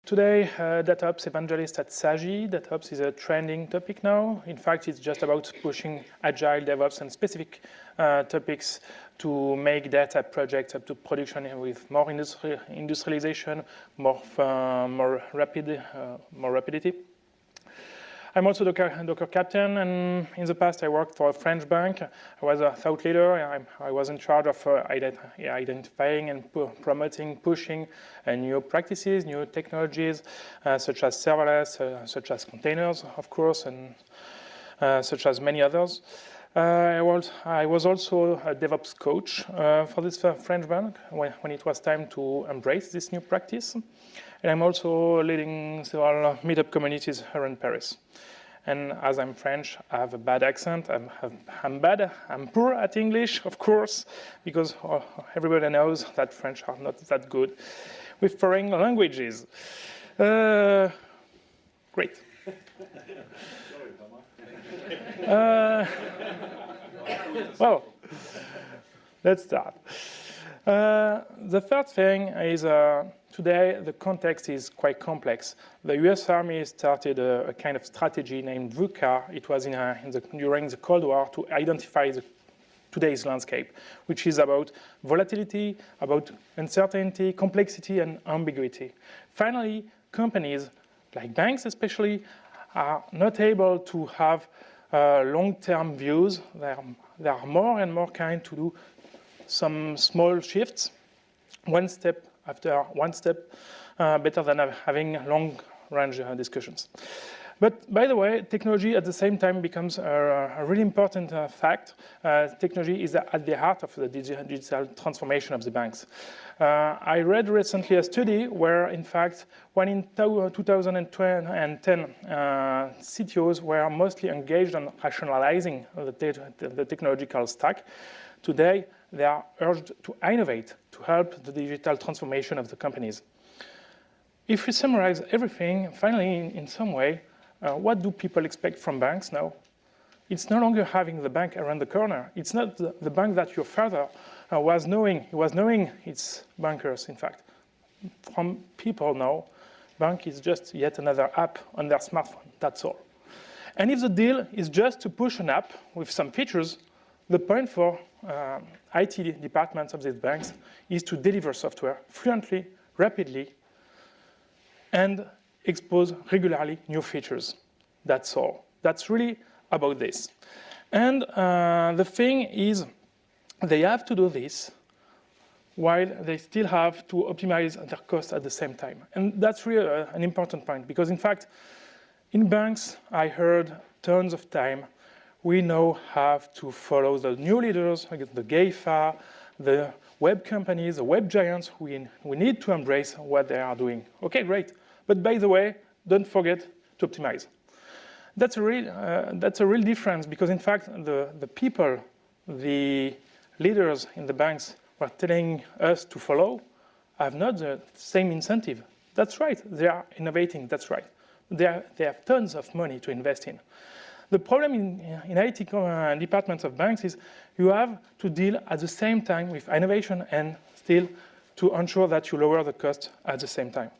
Today, DataOps evangelist at Saagie. DataOps is a trending topic now. In fact, it's just about pushing agile DevOps and specific topics to make data projects up to production with more industrialization, more rapidity. I'm also Docker captain, and in the past I worked for a French bank. I was a thought leader. I was in charge of identifying and promoting, pushing new practices, new technologies, such as serverless, such as containers, of course, and such as many others. I was also a DevOps coach for this French bank when it was time to embrace this new practice. And I'm also leading several meetup communities here in Paris. And as I'm French, I have a bad accent. I'm poor at English, of course, because everybody knows that French are not that good with foreign languages. Great. Well, let's start. The third thing is today the context is quite complex. The US Army started a kind of strategy named VUCA. It was during the Cold War to identify today's landscape, which is about volatility, about uncertainty, complexity, and ambiguity. Finally, companies, like banks especially, are not able to have long-term views. They are more and more kind to do some small shifts, one step after one step, better than having long-range discussions. But by the way, technology at the same time becomes a really important fact. Technology is at the heart of the digital transformation of the banks. I read recently a study where, in fact, when in 2010, CTOs were mostly engaged on rationalizing the technological stack. Today, they are urged to innovate to help the digital transformation of the companies. If we summarize everything, finally, in some way, what do people expect from banks now? It's no longer having the bank around the corner. It's not the bank that your father was knowing. He was knowing its bankers, in fact. From people now, bank is just yet another app on their smartphone. That's all. And if the deal is just to push an app with some features, the point for IT departments of these banks is to deliver software fluently, rapidly, and expose regularly new features. That's all. That's really about this. And the thing is, they have to do this while they still have to optimize their costs at the same time. And that's really an important point, because in fact, in banks, I heard tons of time, we now have to follow the new leaders, the GAFA, the web companies, the web giants. We need to embrace what they are doing. Okay, great. But by the way, don't forget to optimize. That's a real difference, because in fact, the people, the leaders in the banks were telling us to follow have not the same incentive. That's right. They are innovating. That's right. They have tons of money to invest in. The problem in IT departments of banks is you have to deal at the same time with innovation and still to ensure that you lower the cost at the same time.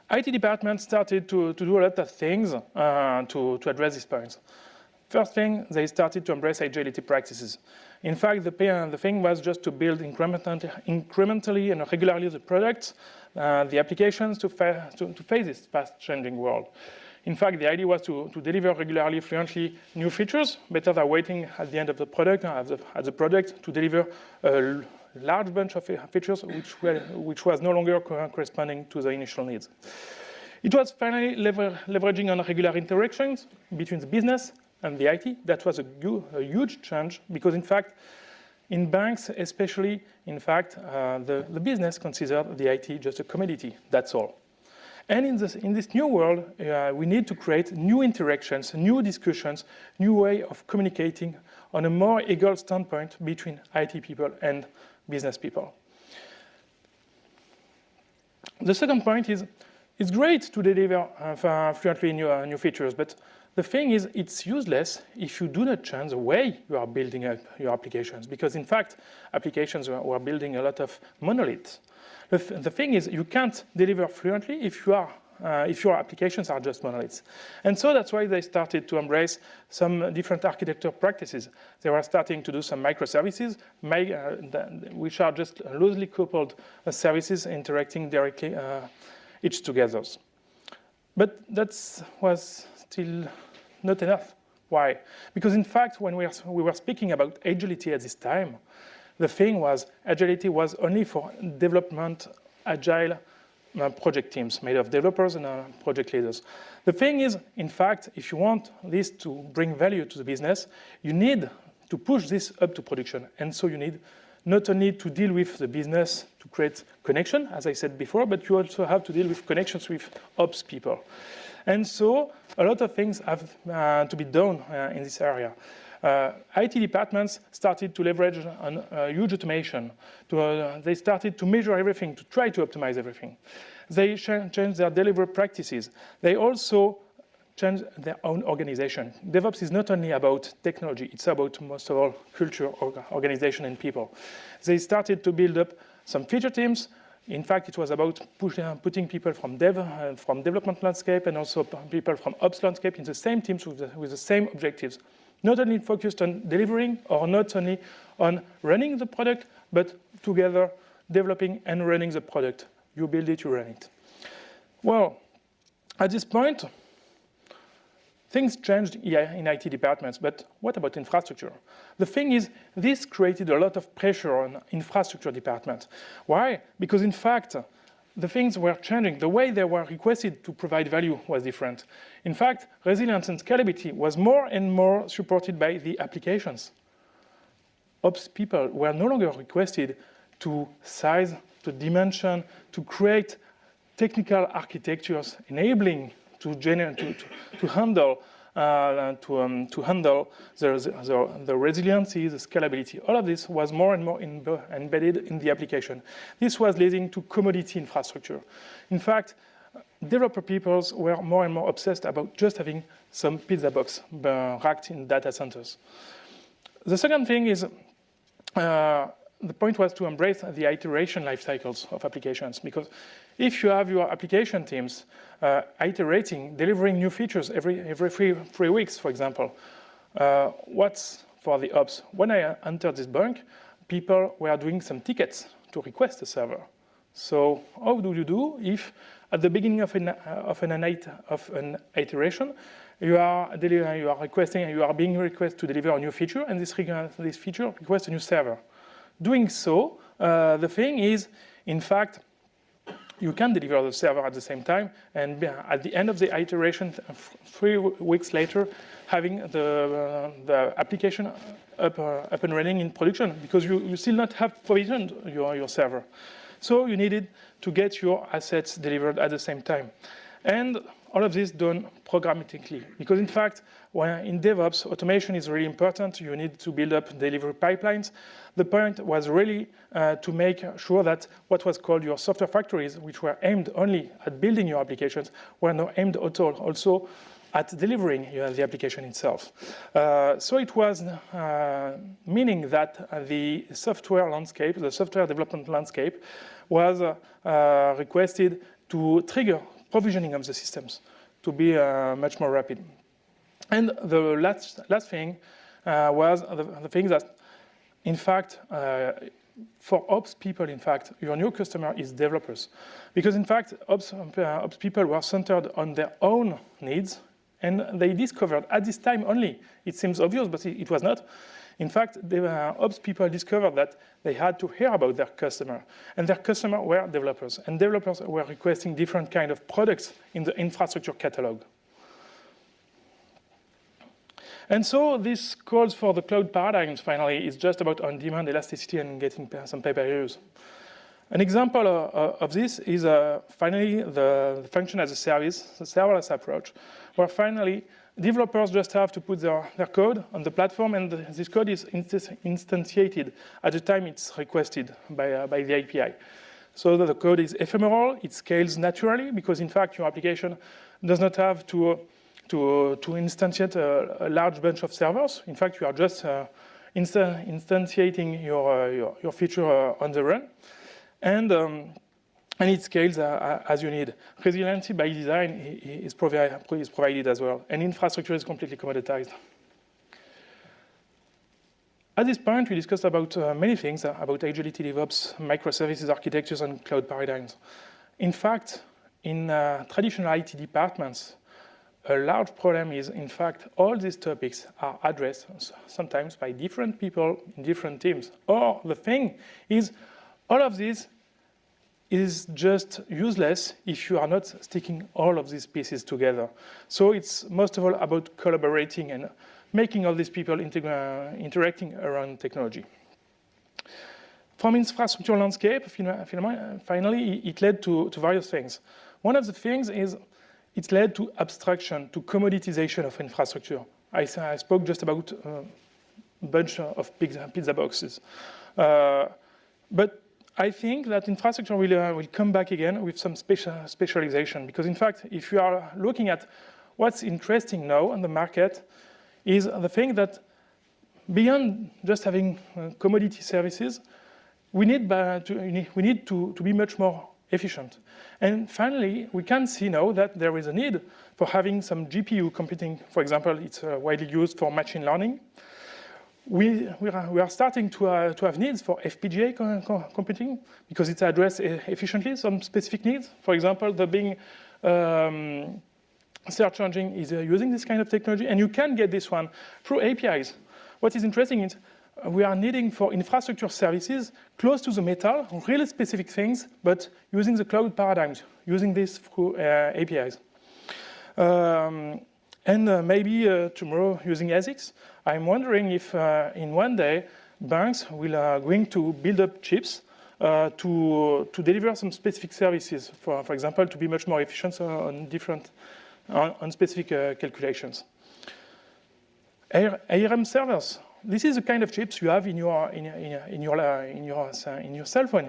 IT departments started to do a lot of things to address these points. First thing, they started to embrace agility practices. In fact, the thing was just to build incrementally and regularly the products, the applications to face this fast-changing world. In fact, the idea was to deliver regularly, fluently, new features, better than waiting at the end of the product, at the project, to deliver a large bunch of features which was no longer corresponding to the initial needs. It was finally leveraging on regular interactions between the business and the IT. That was a huge change, because in fact, in banks especially, in fact, the business considered the IT just a commodity. That's all. And in this new world, we need to create new interactions, new discussions, new way of communicating on a more equal standpoint between IT people and business people. The second point is It's great to deliver fluently new features, but the thing is, it's useless if you do not change the way you are building up your applications, because in fact, applications were building a lot of monoliths. The thing is, you can't deliver fluently if your applications are just monoliths. And so that's why they started to embrace some different architecture practices. They were starting to do some microservices, which are just loosely coupled services interacting directly each together. But that was still not enough. Why? Because in fact, when we were speaking about agility at this time, the thing was agility was only for development agile project teams made of developers and project leaders. The thing is, in fact, if you want this to bring value to the business, you need to push this up to production. And so you need not only to deal with the business to create connection, as I said before, but you also have to deal with connections with ops people. And so a lot of things have to be done in this area. IT departments started to leverage on huge automation. They started to measure everything, to try to optimize everything. They changed their delivery practices. They also changed their own organization. DevOps is not only about technology, it's about, most of all, culture, organization, and people. They started to build up some feature teams. In fact, it was about putting people from development landscape and also people from ops landscape in the same teams with the same objectives. Not only focused on delivering or not only on running the product, but together developing and running the product. You build it, you run it. Well, at this point, things changed in IT departments, but what about infrastructure? The thing is, this created a lot of pressure on infrastructure department. Why? Because in fact, the things were changing. The way they were requested to provide value was different. In fact, resilience and scalability was more and more supported by the applications. Ops people were no longer requested to size, to dimension, to create technical architectures enabling to handle the resiliency, the scalability. All of this was more and more embedded in the application. This was leading to commodity infrastructure. In fact, developer peoples were more and more obsessed about just having some pizza box racked in data centers. The second thing is, the point was to embrace the iteration life cycles of applications, because if you have your application teams iterating, delivering new features every 3 weeks, for example, what's for the ops? When I entered this bank, people were doing some tickets to request a server. So how do you do if at the beginning of an iteration, you are being requested to deliver a new feature, and this feature requests a new server? Doing so, the thing is, in fact, you can deliver the server at the same time, and at the end of the iteration, 3 weeks later, having the application up and running in production, because you still not have provisioned your server. So you needed to get your assets delivered at the same time. And all of this done programmatically, because in fact, when in DevOps, automation is really important. You need to build up delivery pipelines. The point was really to make sure that what was called your software factories, which were aimed only at building your applications, were now aimed also at delivering the application itself. So it was meaning that the software landscape, the software development landscape, was requested to trigger provisioning of the systems to be much more rapid. And the last thing was the thing that, in fact, for ops people, in fact, your new customer is developers. Because, in fact, ops people were centered on their own needs, and they discovered at this time only, it seems obvious, but it was not. In fact, the ops people discovered that they had to hear about their customer, and their customer were developers, and developers were requesting different kind of products in the infrastructure catalog. And so this calls for the cloud paradigms, finally, is just about on-demand elasticity and getting some pay-per-use. An example of this is finally the function as a service, the serverless approach, where finally developers just have to put their code on the platform, and this code is instantiated at the time it's requested by the API. so that the code is ephemeral, it scales naturally, because in fact your application does not have to instantiate a large bunch of servers. In fact, you are just instantiating your feature on the run. And it scales as you need. Resiliency by design is provided as well. And infrastructure is completely commoditized. At this point, we discussed about many things, about agility, DevOps, microservices architectures, and cloud paradigms. In fact, in traditional IT departments, a large problem is, in fact, all these topics are addressed sometimes by different people in different teams. Or the thing is, all of this is just useless if you are not sticking all of these pieces together. So it's most of all about collaborating and making all these people interacting around technology. From infrastructure landscape, finally, it led to various things. One of the things is it led to abstraction, to commoditization of infrastructure. I spoke just about a bunch of pizza boxes. But I think that infrastructure will come back again with some specialization, because in fact, if you are looking at what's interesting now on the market, is the thing that beyond just having commodity services, we need to be much more efficient. And finally, we can see now that there is a need for having some GPU computing. For example, it's widely used for machine learning. We are starting to have needs for FPGA computing because it's addressed efficiently some specific needs. For example, the Bing search engine is using this kind of technology, and you can get this one through APIs. What is interesting is we are needing for infrastructure services close to the metal, really specific things, but using the cloud paradigms, using this through APIs. Maybe tomorrow using ASICs. I'm wondering if in one day banks will going to build up chips to deliver some specific services, for example, to be much more efficient on specific calculations. ARM servers. This is the kind of chips you have in your cell phone,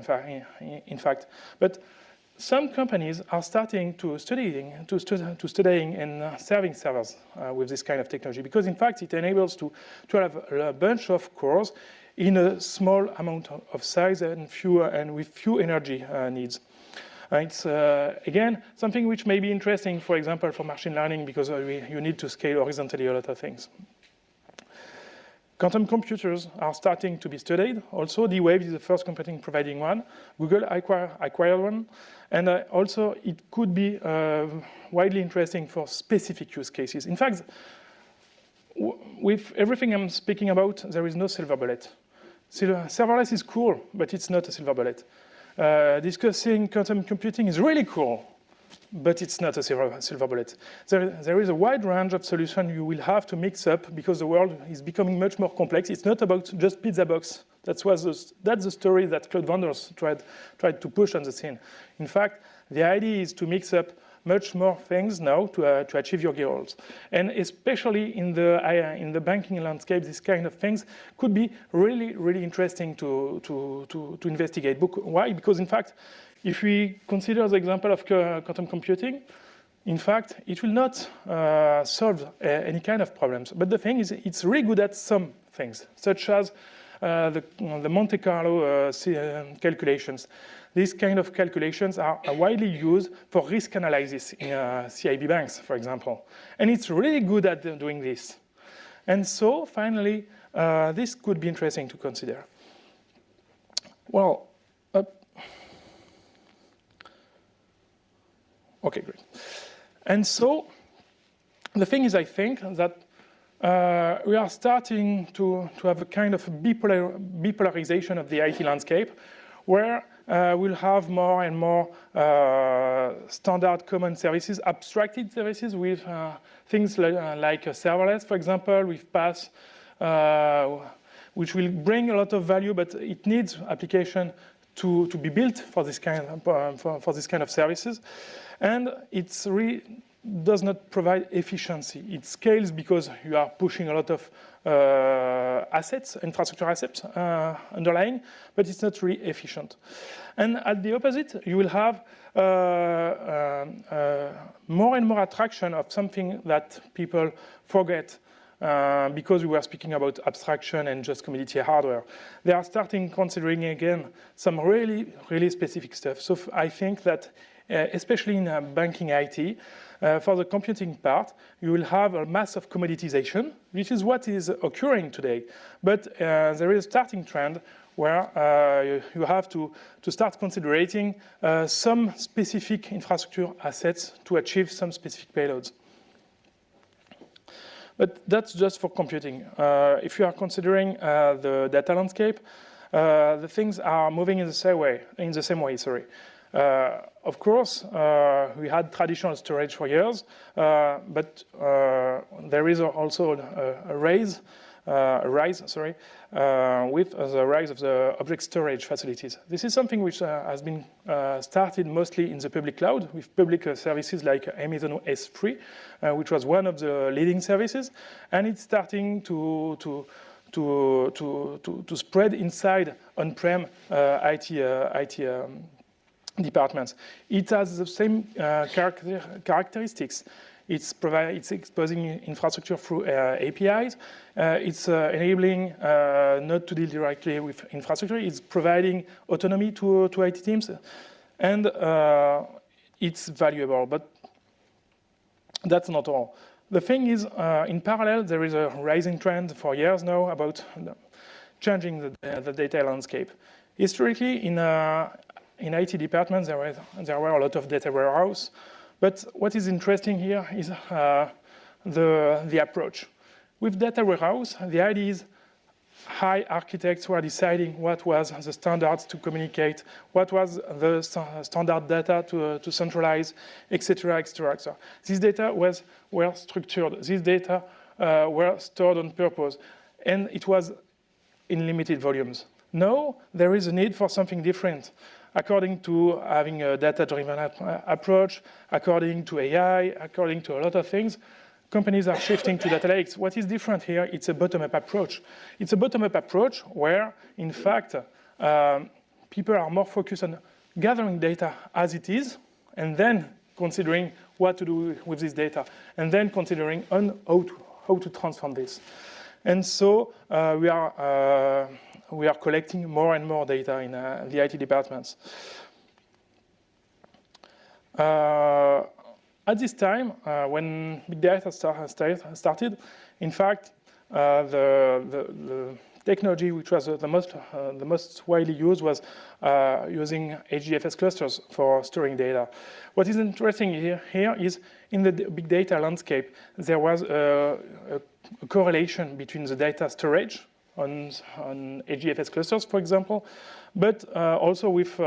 in fact. But some companies are starting to studying and serving servers with this kind of technology, because in fact it enables to have a bunch of cores in a small amount of size and with few energy needs. It's, again, something which may be interesting, for example, for machine learning, because you need to scale horizontally a lot of things. Quantum computers are starting to be studied. Also, D-Wave is the first computing providing one. Google acquired one. And also, it could be widely interesting for specific use cases. In fact, with everything I'm speaking about, there is no silver bullet. Serverless is cool, but it's not a silver bullet. Discussing quantum computing is really cool, but it's not a silver bullet. There is a wide range of solutions you will have to mix up because the world is becoming much more complex. It's not about just pizza box. That's the story that cloud vendors tried to push on the scene. In fact, the idea is to mix up much more things now to achieve your goals. And especially in the banking landscape, this kind of things could be really, really interesting to investigate. Why? Because in fact, if we consider the example of quantum computing, in fact, it will not solve any kind of problems. But the thing is, it's really good at some things, such as the Monte Carlo calculations. These kind of calculations are widely used for risk analysis in CIB banks, for example. And it's really good at doing this. And so, finally, this could be interesting to consider. Well, okay, great. And so, the thing is, I think that we are starting to have a kind of bipolarization of the IT landscape, where we'll have more and more standard common services, abstracted services with things like serverless, for example, with PaaS, which will bring a lot of value, but it needs application to be built for this kind of services. And it's does not provide efficiency. It scales because you are pushing a lot of assets, infrastructure assets underlying, but it's not really efficient. And at the opposite, you will have more and more attraction of something that people forget because we were speaking about abstraction and just commodity hardware. They are starting considering again some really, really specific stuff. So I think that especially in banking IT, for the computing part, you will have a mass of commoditization, which is what is occurring today. But there is a starting trend where you have to start considering some specific infrastructure assets to achieve some specific payloads. But that's just for computing. If you are considering the data landscape, the things are moving in the same way. Of course, we had traditional storage for years, but there is also a rise with the rise of the object storage facilities. This is something which has been started mostly in the public cloud with public services like Amazon S3, which was one of the leading services, and it's starting to spread inside on-prem IT departments. It has the same characteristics. It's exposing infrastructure through APIs. It's enabling not to deal directly with infrastructure. It's providing autonomy to IT teams. And it's valuable, but that's not all. The thing is, in parallel, there is a rising trend for years now about changing the data landscape. Historically, in IT departments, there were a lot of data warehouse. But what is interesting here is the approach. With data warehouse, the idea is high architects were deciding what was the standards to communicate, what was the standard data to centralize, etc., etc. These data were structured. These data were stored on purpose, and it was in limited volumes. Now there is a need for something different. According to having a data-driven approach, according to AI, according to a lot of things, companies are shifting to data lakes. What is different here, it's a bottom-up approach. It's a bottom-up approach where, in fact, people are more focused on gathering data as it is, and then considering what to do with this data, and then considering on how to transform this. And so we are collecting more and more data in the IT departments. At this time, when big data started, in fact, the technology which was the most widely used was using HDFS clusters for storing data. What is interesting here is in the big data landscape, there was a correlation between the data storage on HDFS clusters, for example, but also with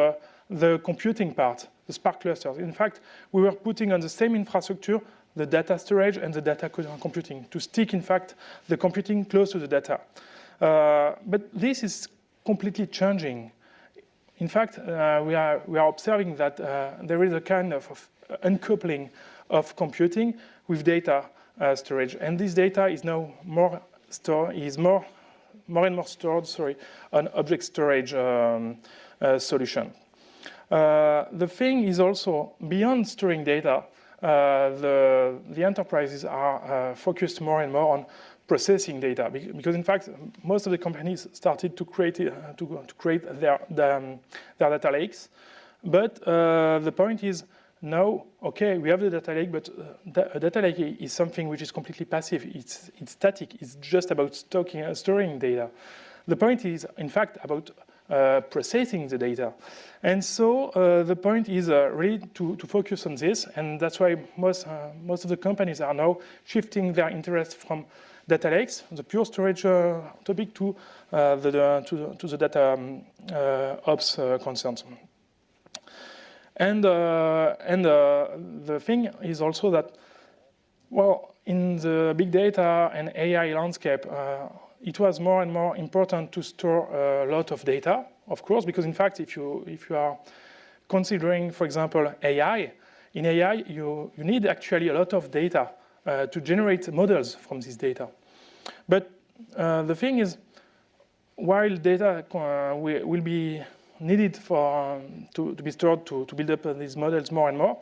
the computing part, the Spark clusters. In fact, we were putting on the same infrastructure the data storage and the data computing to stick, in fact, the computing close to the data. But this is completely changing. In fact, we are observing that there is a kind of uncoupling of computing with data storage, and this data is now more and more stored, on object storage solution. The thing is also, beyond storing data, the enterprises are focused more and more on processing data, because in fact, most of the companies started to create their data lakes. But the point is, now, okay, we have the data lake, but a data lake is something which is completely passive. It's static. It's just about storing data. The point is, in fact, about processing the data. And so the point is really to focus on this, and that's why most of the companies are now shifting their interest from data lakes, the pure storage topic, to the data ops concerns. And the thing is also that, well, in the big data and AI landscape, it was more and more important to store a lot of data, of course, because in fact, if you are considering, for example, AI, in AI, you need actually a lot of data to generate models from this data. But the thing is, while data will be needed to be stored to build up these models more and more,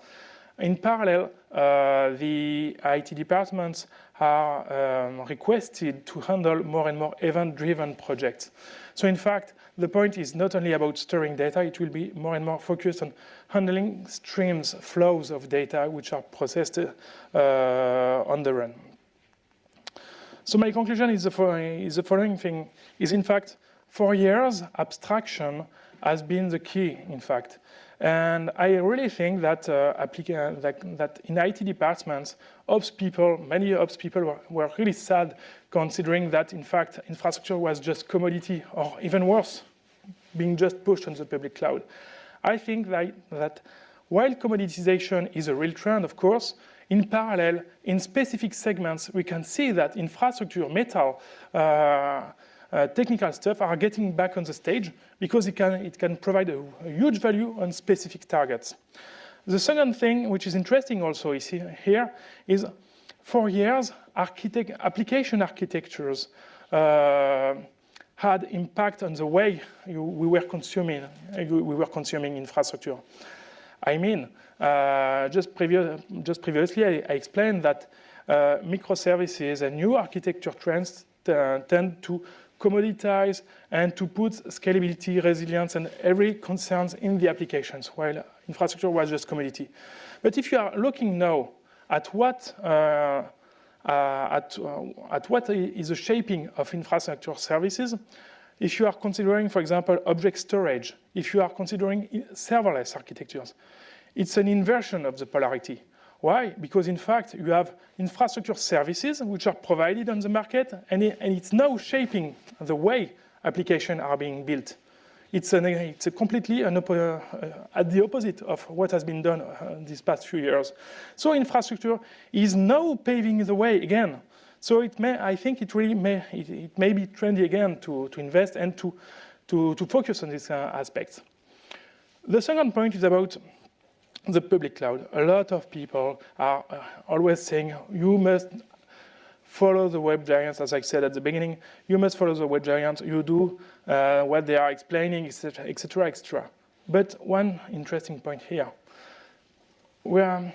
in parallel, the IT departments are requested to handle more and more event-driven projects. So in fact, the point is not only about storing data, it will be more and more focused on handling streams, flows of data which are processed on the run. So my conclusion is the following thing, is in fact, for years, abstraction has been the key, in fact. And I really think that, that in IT departments, many ops people were really sad considering that, in fact, infrastructure was just commodity, or even worse, being just pushed on the public cloud. I think that while commoditization is a real trend, of course, in parallel, in specific segments, we can see that infrastructure, metal, technical stuff are getting back on the stage because it can provide a huge value on specific targets. The second thing, which is interesting also here, is for years, application architectures had impact on the way we were consuming infrastructure. I mean, just previously, I explained that microservices and new architecture trends tend to commoditize and to put scalability, resilience, and every concerns in the applications, while infrastructure was just commodity. But if you are looking now at what is the shaping of infrastructure services, if you are considering, for example, object storage, if you are considering serverless architectures, it's an inversion of the polarity. Why? Because in fact, you have infrastructure services which are provided on the market, and it's now shaping the way applications are being built. It's completely at the opposite of what has been done these past few years. So infrastructure is now paving the way again. So I think it may be trendy again to invest and to focus on these aspects. The second point is about the public cloud. A lot of people are always saying, you must follow the web giants, as I said at the beginning. You must follow the web giants. You do what they are explaining, etc., etc., etc. But one interesting point here. The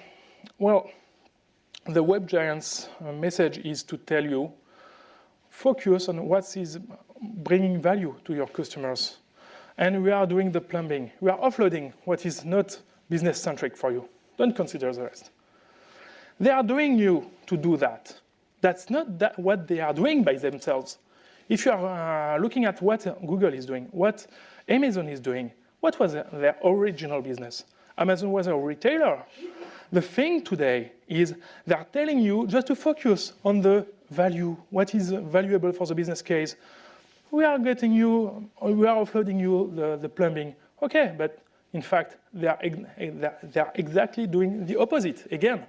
web giants' message is to tell you, focus on what is bringing value to your customers. And we are doing the plumbing. We are offloading what is not business-centric for you. Don't consider the rest. They are doing you to do that. That's not what they are doing by themselves. If you are looking at what Google is doing, what Amazon is doing, what was their original business? Amazon was a retailer. The thing today is they are telling you just to focus on the value, what is valuable for the business case. We are offloading you the plumbing. Okay, but in fact, they are exactly doing the opposite. Again,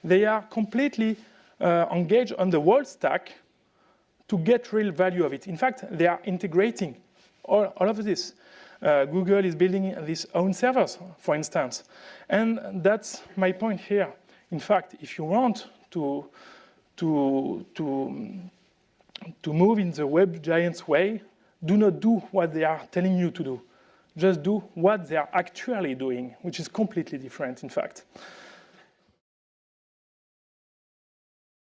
they are completely engaged on the whole stack to get real value of it. In fact, they are integrating all of this. Google is building its own servers, for instance. And that's my point here. In fact, if you want to move in the web giants way, do not do what they are telling you to do. Just do what they are actually doing, which is completely different, in fact.